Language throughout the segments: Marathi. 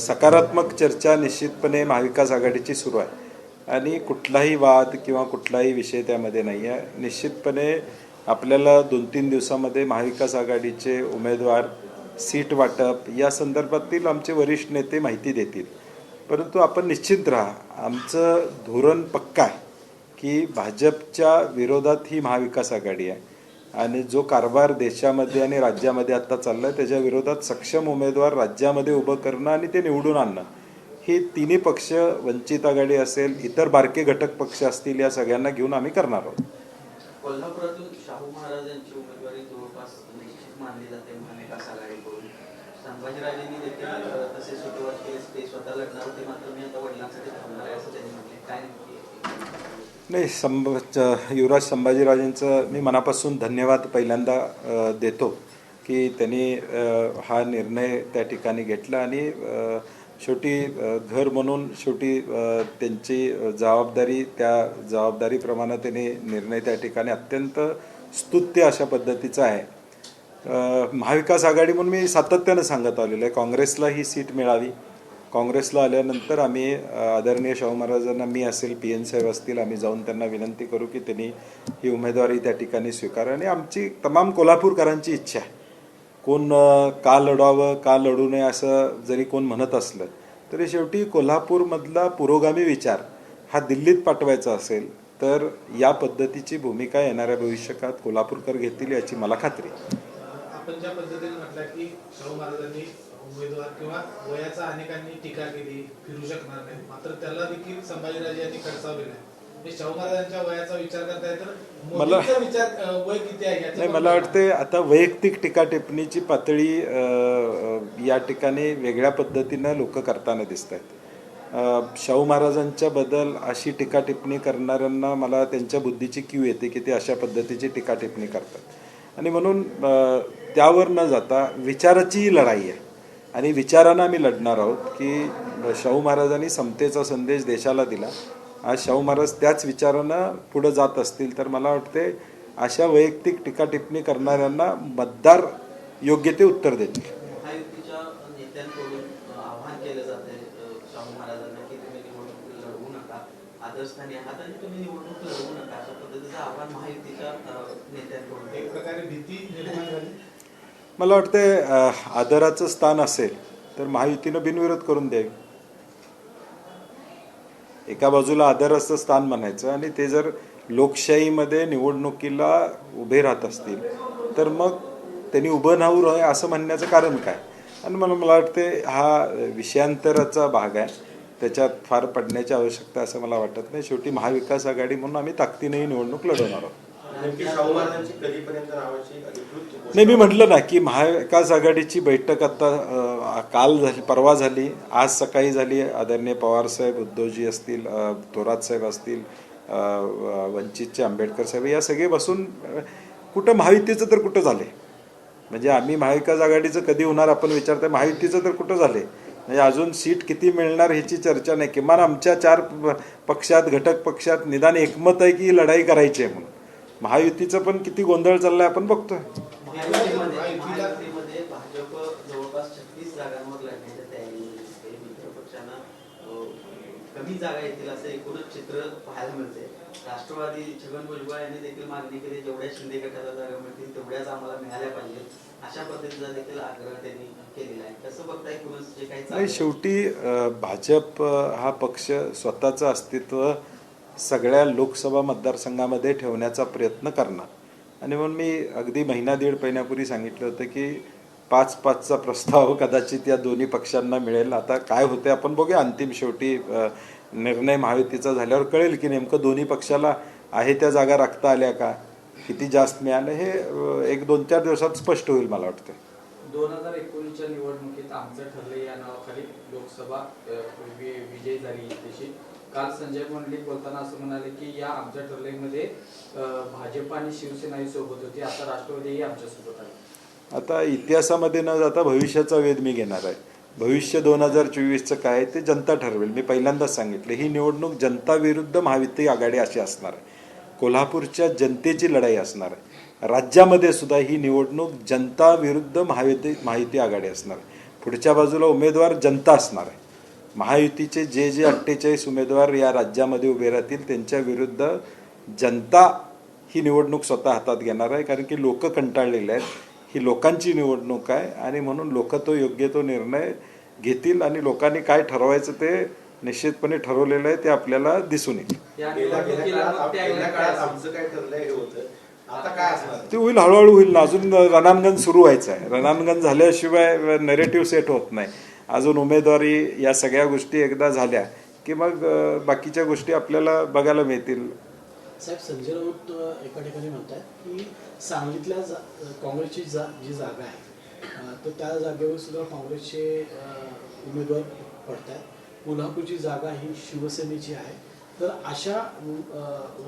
सकारात्मक चर्चा निश्चितपणे महाविकास आघाडीची सुरू आहे आणि कुठलाही वाद किंवा कुठलाही विषय त्यामध्ये नाही आहे. निश्चितपणे आपल्याला 2-3 दिवसामध्ये महाविकास आघाडीचे उमेदवार, सीट वाटप या संदर्भातील आमचे वरिष्ठ नेते माहिती देतील. परंतु आपण निश्चित राहा, आमचं धोरण पक्का आहे की भाजपच्या विरोधात ही महाविकास आघाडी आहे आणि जो कारभार देशामध्ये आणि राज्यामध्ये आता चालला आहे त्याच्या विरोधात सक्षम उमेदवार राज्यामध्ये उभं करणं आणि ते निवडून आणणं, ही तिन्ही पक्ष, वंचित आघाडी असेल, इतर बारके घटक पक्ष असतील, या सगळ्यांना घेऊन आम्ही करणार आहोत. कोल्हापुरातून शाहू महाराजांची उमेदवारी जवळपास निश्चित मानली जाते महाविकास आघाडीकडून. संभाजीराजेंनी देखील तसे सुरुवात केली, ते स्वतः लढणार होते, मात्र मी आता वडिलांसाठी थांबणार आहे असं त्यांनी म्हटले. काय नाही, युवराज संभाजीराजेंचं मी मनापासून धन्यवाद पहिल्यांदा देतो की त्यांनी हा निर्णय त्या ठिकाणी घेतला आणि शेवटी घर म्हणून शेवटी त्यांची जबाबदारी, त्या जबाबदारीप्रमाणे त्यांनी निर्णय त्या ठिकाणी अत्यंत स्तुत्य अशा पद्धतीचा आहे. महाविकास आघाडी म्हणून मी सातत्यानं सांगत आलेलो आहे, काँग्रेसला ही सीट मिळावी. काँग्रेसला आल्यानंतर आम्ही आदरणीय शाहू महाराजांना, मी असेल, PN साहेब असतील, आम्ही जाऊन त्यांना विनंती करू की त्यांनी ही उमेदवारी त्या ठिकाणी स्वीकारा. आणि आमची तमाम कोल्हापूरकरांची इच्छा आहे, कोण का लढावं, का लढू नये असं जरी कोण म्हणत असलं तरी शेवटी कोल्हापूरमधला पुरोगामी विचार हा दिल्लीत पाठवायचा असेल तर या पद्धतीची भूमिका येणाऱ्या भविष्यकाळात कोल्हापूरकर घेतील याची मला खात्री. आपण ज्या पद्धतीने म्हटलं की शाहू महाराजांनी उमेदवार किंवा वयाचा अनेकांनी टीका केली, फिरू शकणार नाही, मात्र त्याला देखील संभाजीराजे यांनी खडसावलेलं आहे. शाहू महाराजांच्या वयाचा विचार करताय तर मोदींचा विचार वय किती आहे? नाही, मला वाटते आता वैयक्तिक टीका टिप्पणीची पातळी या ठिकाणी वेगळ्या पद्धतीनं लोक करताना दिसत आहेत. शाहू महाराजांच्या बद्दल अशी टीका टिप्पणी करणाऱ्यांना मला त्यांच्या बुद्धीची कीव येते की ते अशा पद्धतीची टीका टिप्पणी करतात आणि म्हणून त्यावर न जाता विचाराची लढाई आहे आणि विचारानं आम्ही लढणार आहोत की शाहू महाराजांनी समतेचा संदेश देशाला दिला. आज शाहू महाराज त्याच विचारानं पुढे जात असतील तर मला वाटते अशा वैयक्तिक टीका टिप्पणी करणाऱ्यांना मतदार योग्य ते उत्तर देतील. महायुतीच्या नेत्यांकडून आव्हान केलं जाते शाहू महाराजांना की तुम्ही निवडणूक लढवू नका, आदर्शस्थानी आहात आणि तुम्ही निवडणूक लढवू नका, अशा पद्धतीचं आव्हान महायुतीच्या नेत्यांकडून. एक प्रकारे भीती निर्माण झाली. मला वाटते आदराचं स्थान असेल तर महायुतीनं बिनविरोध करून द्यावी. एका बाजूला आदराचं स्थान म्हणायचं आणि ते जर लोकशाहीमध्ये निवडणुकीला उभे राहत असतील तर मग त्यांनी उभं राहू नये असं म्हणण्याचं कारण काय? आणि मला वाटते हा विषयांतराचा भाग आहे, त्याच्यात फार पडण्याची आवश्यकता असं मला वाटत नाही. शेवटी महाविकास आघाडी म्हणून आम्ही ताकदीने निवडणूक लढवणार आहोत. नाही, मी म्हटलं ना की महाविकास आघाडीची बैठक आता काल झाली, परवा झाली, आज सकाळी झाली. आदरणीय पवारसाहेब, उद्धवजी असतील, थोरात साहेब असतील, वंचितचे आंबेडकर साहेब, या सगळे बसून कुठं महायुतीचं तर कुठं झाले, म्हणजे आम्ही महाविकास आघाडीचं कधी होणार आपण विचारताय, महायुतीचं तर कुठं झाले, म्हणजे अजून सीट किती मिळणार ह्याची चर्चा नाही. किमान आमच्या 4 पक्षात, घटक पक्षात निदान एकमत आहे की लढाई करायची आहे म्हणून. महायुतीचं पण किती गोंधळ चाललाय आपण बघतोय. महायुतीमध्ये भाजप जवळपास 36 जागांवर लढण्याच्या तयारीमध्ये दिसते. मित्र पक्षांना कमी जागा येतील असं एकूणच चित्र पाहायला मिळते. राष्ट्रवादी छगन भुजबळ यांनी देखील मागणी केली, जेवढ्या शिंदे गटाला जागा मिळतील तेवढ्याच आम्हाला मिळाल्या पाहिजेत, अशा पद्धतीचा देखील आग्रह त्यांनी केलेला आहे. कसं बघताय एकूणच जे काही नाही, शेवटी भाजप हा पक्ष स्वतःचं अस्तित्व सगळ्या लोकसभा मतदारसंघामध्ये ठेवण्याचा प्रयत्न करणार आणि म्हणून मी अगदी महिना दीड महिन्यापूर्वी सांगितलं होतं की 5-5चा प्रस्ताव कदाचित या दोन्ही पक्षांना मिळेल. आता काय होते आपण बघूया. अंतिम शेवटी निर्णय महायुतीचा झाल्यावर कळेल की नेमकं दोन्ही पक्षाला आहे त्या जागा राखता आल्या का, किती जास्त मिळालं, हे 1-2-4 दिवसात स्पष्ट होईल मला वाटतं. 2019च्या निवडणुकीत आमचं ठरले या नावाखाली लोकसभा विजय झाली तशी काल संजय मंडलिक बोलताना असं म्हणाले की या आमच्या ठरलेमध्ये भाजप आणि शिवसेनाही सोबत होती, आता राष्ट्रवादीही आमच्यासोबत आहे. आता इतिहासामध्ये न जाता भविष्याचा वेध मी घेणार आहे. भविष्य 2024चं काय ते जनता ठरवेल. मी पहिल्यांदाच सांगितलं, ही निवडणूक जनता विरुद्ध महायुती आघाडी अशी असणार आहे. कोल्हापूरच्या जनतेची लढाई असणार आहे. राज्यामध्ये सुद्धा ही निवडणूक जनता विरुद्ध महायुती आघाडी असणार आहे. पुढच्या बाजूला उमेदवार जनता असणार आहे. महायुतीचे जे 48 उमेदवार या राज्यामध्ये उभे राहतील त्यांच्या विरुद्ध जनता ही निवडणूक स्वतः हातात घेणार आहे, कारण की लोक कंटाळलेले आहेत. ही लोकांची निवडणूक आहे आणि म्हणून लोक तो योग्य तो निर्णय घेतील आणि लोकांनी काय ठरवायचं ते निश्चितपणे ठरवलेलं आहे, ते आपल्याला दिसून येईल. या गेल्या निवडणुकीला मग त्या गेल्या काळात काय आमचं काय ठरलंय हे होतं, आता काय असणार? ते होईल, हळूहळू होईल ना. अजून रणांगण सुरू व्हायचं आहे. रणांगण झाल्याशिवाय नरेटिव्ह सेट होत नाही. अजून उमेदवारी या सगळ्या गोष्टी एकदा झाल्या की मग बाकीच्या गोष्टी आपल्याला बघायला मिळतील. साहेब, संजय राऊत एका ठिकाणी म्हणतात की सांगलीतल्या काँग्रेसची जी जागा आहे तर त्या जागेवर सुद्धा काँग्रेसचे उमेदवार पडत आहेत. कोल्हापूरची जागा ही शिवसेनेची आहे. तर अशा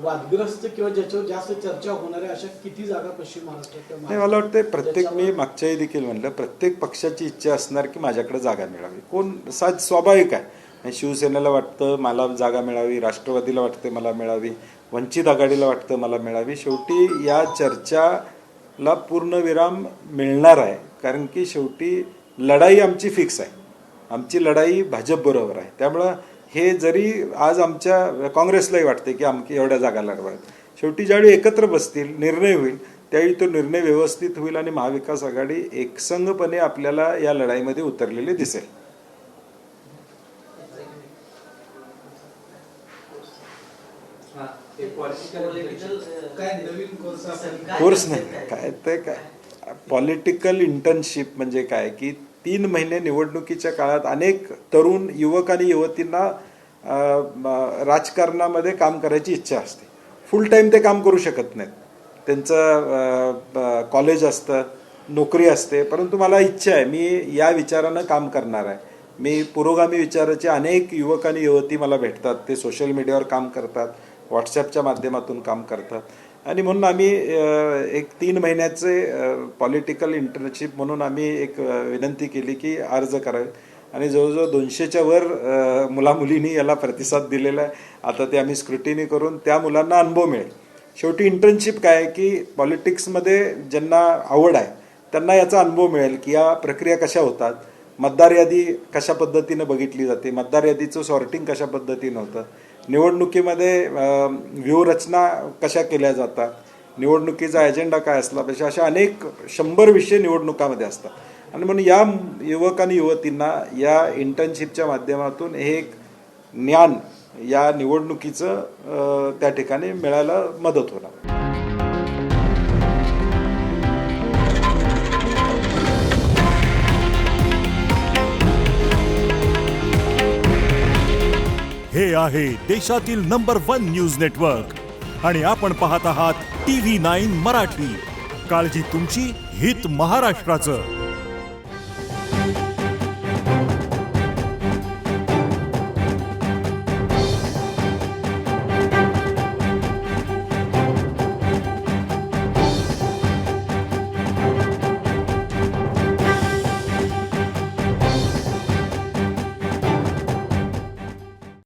वादग्रस्त किंवा ज्याच्यावर जास्त चर्चा होणाऱ्या अशा किती जागा पश्चिम महाराष्ट्रात? नाही, मला वाटतं प्रत्येक, मी मागच्याही देखील म्हणलं, प्रत्येक पक्षाची इच्छा असणार की माझ्याकडे जागा मिळावी. कोण स्वाभाविक आहे. शिवसेनेला वाटतं मला जागा मिळावी, राष्ट्रवादीला वाटते मला मिळावी, वंचित आघाडीला वाटतं मला मिळावी. शेवटी या चर्चाला पूर्णविराम मिळणार आहे, कारण की शेवटी लढाई आमची फिक्स आहे. आमची लढाई भाजपबरोबर आहे. त्यामुळं हे जरी आज आमच्या काँग्रेसलाही वाटते की आमकी एवढ्या जागा लढवायत, शेवटी ज्यावेळी एकत्र बसतील, निर्णय होईल, त्यावेळी तो निर्णय व्यवस्थित होईल आणि महाविकास आघाडी एकसंघपणे आपल्याला या लढाईमध्ये उतरलेली दिसेल. काय नवीन कोर्स आपण कोर्स नाही, काय ते काय पॉलिटिकल इंटर्नशिप म्हणजे काय की 3 महिने निवडणुकीच्या काळात अनेक तरुण युवक आणि युवतींना राजकारणामध्ये काम करायची इच्छा असते. फुल टाईम ते काम करू शकत नाहीत. त्यांचं कॉलेज असतं, नोकरी असते, परंतु मला इच्छा आहे, मी या विचारानं काम करणार आहे. मी पुरोगामी विचाराचे अनेक युवक आणि युवती मला भेटतात. ते सोशल मीडियावर काम करतात, व्हॉट्सॲपच्या माध्यमातून काम करतात आणि म्हणून आम्ही एक 3 महिन्याचे पॉलिटिकल इंटर्नशिप म्हणून आम्ही एक विनंती केली की अर्ज करावे आणि जवळजवळ 200च्या वर मुलामुलींनी याला प्रतिसाद दिलेला आहे. आता ते आम्ही स्क्रुटिनी करून त्या मुलांना अनुभव मिळेल. शेवटी इंटर्नशिप काय आहे की पॉलिटिक्समध्ये ज्यांना आवड आहे त्यांना याचा अनुभव मिळेल की या प्रक्रिया कशा होतात, मतदार यादी कशा पद्धतीनं बघितली जाते, मतदार यादीचं सॉर्टिंग कशा पद्धतीनं होतं, निवडणुकीमध्ये व्यूहरचना कशा केल्या जातात, निवडणुकीचा एजेंडा काय असला पाहिजे, अशा अनेक 100 विषय निवडणुकामध्ये असतात आणि म्हणून या युवक आणि युवतींना या इंटर्नशिपच्या माध्यमातून हे एक ज्ञान या निवडणुकीचं त्या ठिकाणी मिळायला मदत होणार. हे आहे देशातील नंबर 1 न्यूज नेटवर्क आणि आपण पाहत आहात TV9 मराठी. काळजी तुमची, हित महाराष्ट्राचं.